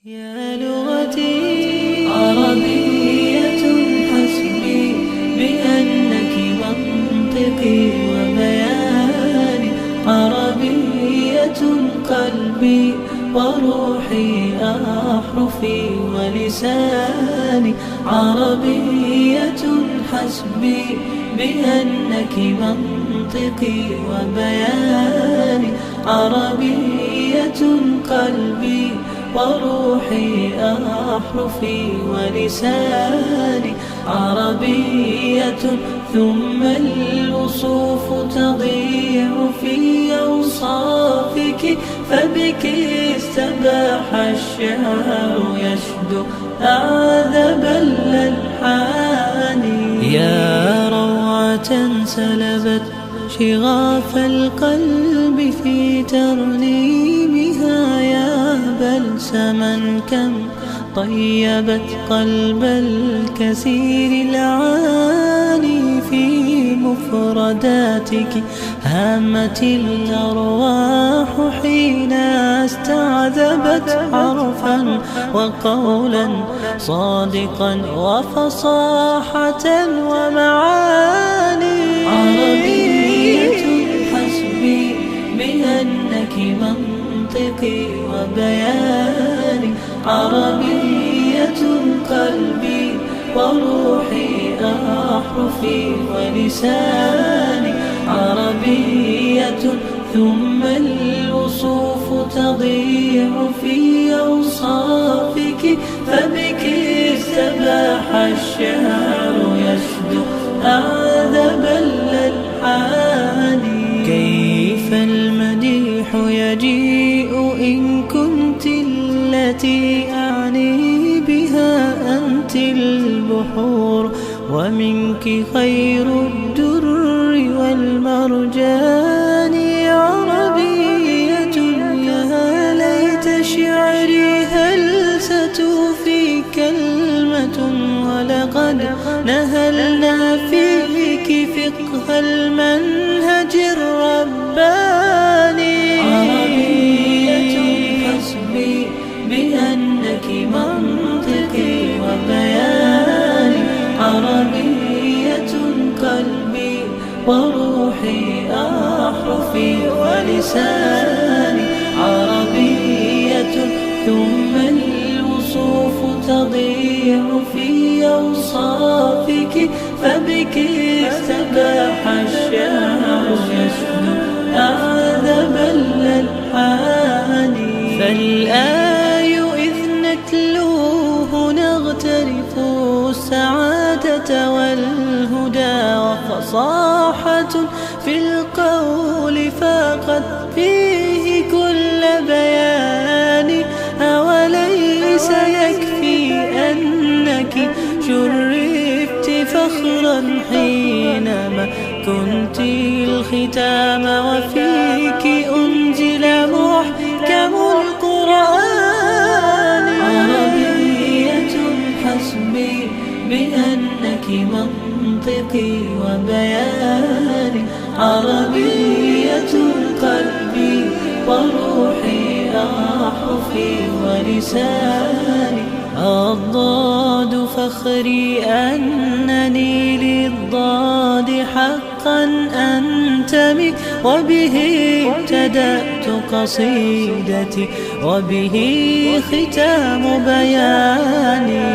يا لغتي عربية حسبي بأنك منطقي وبياني، عربية قلبي وروحي أحرفي ولساني، عربية حسبي بأنك منطقي وبياني، عربية قلبي وروحي أحرفي ولساني، عربية ثم الوصوف تضيع في أوصافك، فبك استباح الشعر يشدو أعذب الألحان. يا روعة سلبت شغاف القلب في ترنيمها، يا بلسما كم طيبت قلب الكثير العاني، في مفرداتك هامت الأرواح حين استعذبت حرفا وقولا صادقا وفصاحة ومعاني. عربية حسبي بأنك منطقي وبياني، عربية قلبي وروحي أحرفي ولساني، عربية ثم الوصوف تضيع في أوصافك، فبك استباح الشعر يشدو أعذب الألحان. كيف المديح يجيء إن كنت التي أعني بها أنت البحور، ومنك خير الدر والمرجان. عربية يا ليت شعري هل ستوفي كلمة، ولقد نهلنا فيك فقه المنهج الرباني. عربية حسبي بأنك منطقي وبياني، عربية قلبي وروحي أحرفي ولساني، عربية ثم الوصوف تضيع في أوصافك، فبك استباح الشعر يشدو أعذب الألحان. فالآي إذ نتلوه نغترف السعادة والهدى، وفصاحة في القول فاقت فيه كل بيان. أوليس يكفي أنك شرفت فخرا حينما كنت الختام، وفيك أنزل محكم القرآن. عربية حسبي بأنك منطقي وبياني، عربية قلبي وروحي أحرفي ولساني. الضاد فخري أنني للضاد حقا أنتمي، وبه ابتدأت قصيدتي وبه ختام بياني.